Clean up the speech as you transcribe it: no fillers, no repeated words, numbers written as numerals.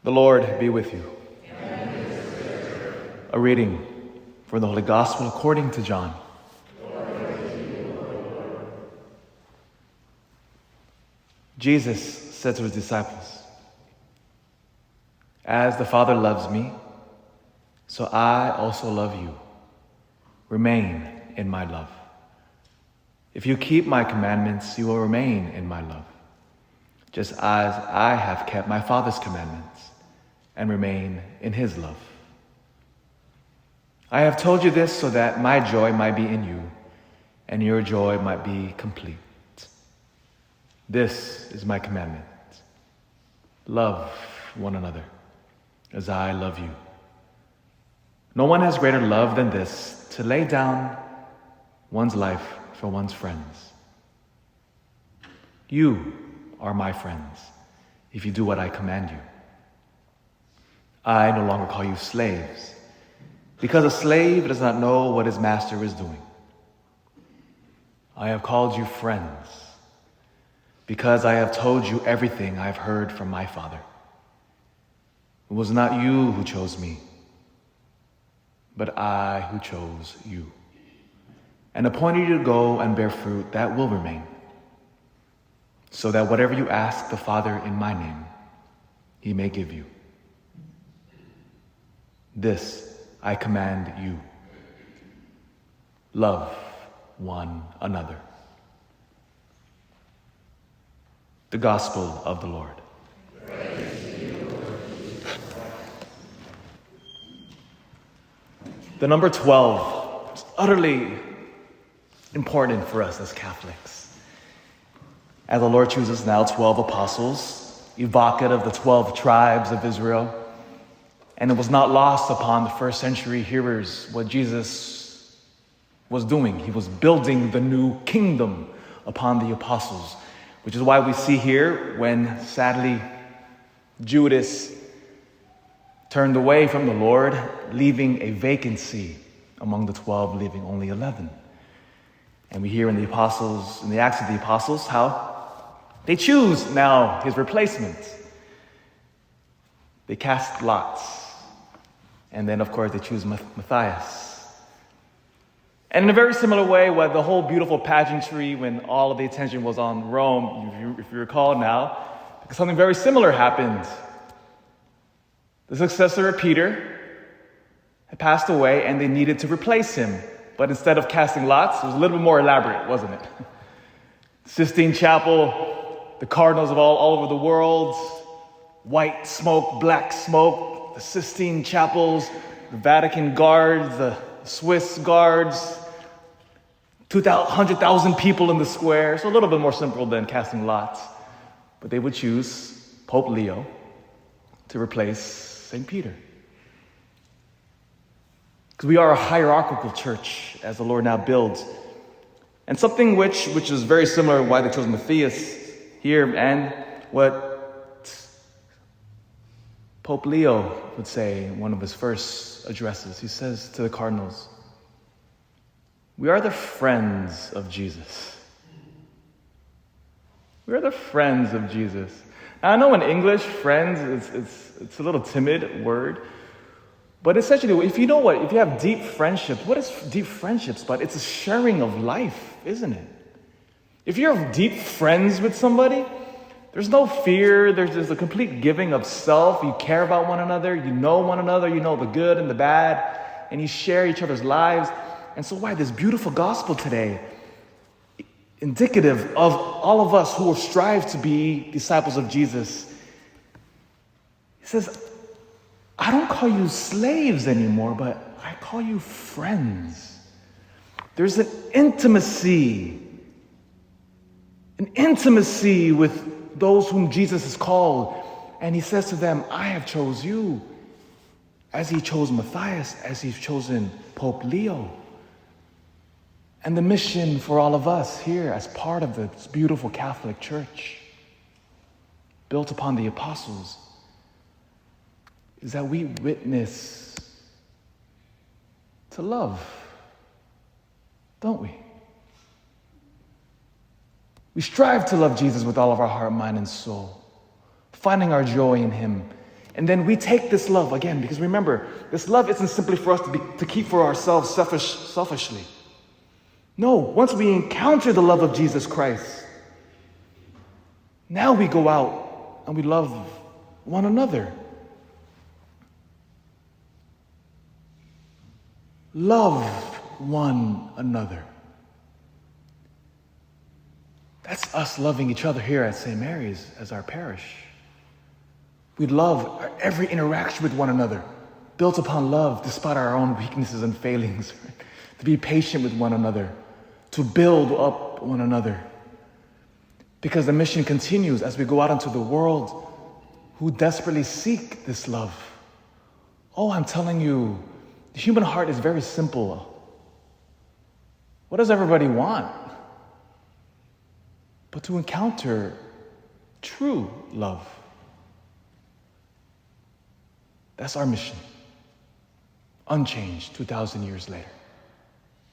The Lord be with you. A reading from the Holy Gospel according to John. Jesus said to his disciples, "As the Father loves me, so I also love you. Remain in my love. If you keep my commandments, you will remain in my love, just as I have kept my Father's commandments and remain in his love. I have told you this so that my joy might be in you and your joy might be complete. This is my commandment. Love one another as I love you. No one has greater love than this, to lay down one's life for one's friends. You are my friends if you do what I command you. I no longer call you slaves, because a slave does not know what his master is doing. I have called you friends, because I have told you everything I have heard from my Father. It was not you who chose me, but I who chose you, and appointed you to go and bear fruit that will remain, so that whatever you ask the Father in my name, he may give you. This I command you. Love one another." The Gospel of the Lord. The number 12 is utterly important for us as Catholics. As the Lord chooses now 12 apostles, evocative of the 12 tribes of Israel. And it was not lost upon the first century hearers what Jesus was doing. He was building the new kingdom upon the apostles, which is why we see here when sadly Judas turned away from the Lord, leaving a vacancy among the 12, leaving only 11. And we hear in the Acts of the Apostles, how they choose now his replacement. They cast lots. And then, of course, they choose Matthias. And in a very similar way, with the whole beautiful pageantry when all of the attention was on Rome, if you recall now, because something very similar happened. The successor of Peter had passed away, and they needed to replace him. But instead of casting lots, it was a little bit more elaborate, wasn't it? Sistine Chapel, the cardinals of all over the world, white smoke, black smoke, the Sistine Chapels, the Vatican guards, the Swiss guards, 100,000 people in the square. So a little bit more simple than casting lots. But they would choose Pope Leo to replace St. Peter. Because we are a hierarchical church, as the Lord now builds. And something which is very similar why they chose Matthias here, and what Pope Leo would say in one of his first addresses. He says to the cardinals, "We are the friends of Jesus." We are the friends of Jesus. Now, I know in English, friends, it's a little timid word. But essentially, if you have deep friendships, what is deep friendships but? It's a sharing of life, isn't it? If you're deep friends with somebody, there's no fear, there's just a complete giving of self. You care about one another, you know the good and the bad, and you share each other's lives. And so why this beautiful gospel today, indicative of all of us who will strive to be disciples of Jesus. He says, I don't call you slaves anymore, but I call you friends. There's an intimacy with those whom Jesus has called. And he says to them, I have chose you, as he chose Matthias, as he's chosen Pope Leo. And the mission for all of us here as part of this beautiful Catholic Church, built upon the apostles, is that we witness to love, don't we? We strive to love Jesus with all of our heart, mind, and soul, finding our joy in him And then we take this love again, because remember, this love isn't simply for us to keep for ourselves selfishly. No, once we encounter the love of Jesus Christ, now we go out and we love one another. Love one another. That's us loving each other here at St. Mary's as our parish. We love every interaction with one another, built upon love despite our own weaknesses and failings, right? To be patient with one another, to build up one another. Because the mission continues as we go out into the world who desperately seek this love. Oh, I'm telling you, the human heart is very simple. What does everybody want? But to encounter true love. That's our mission. Unchanged 2,000 years later.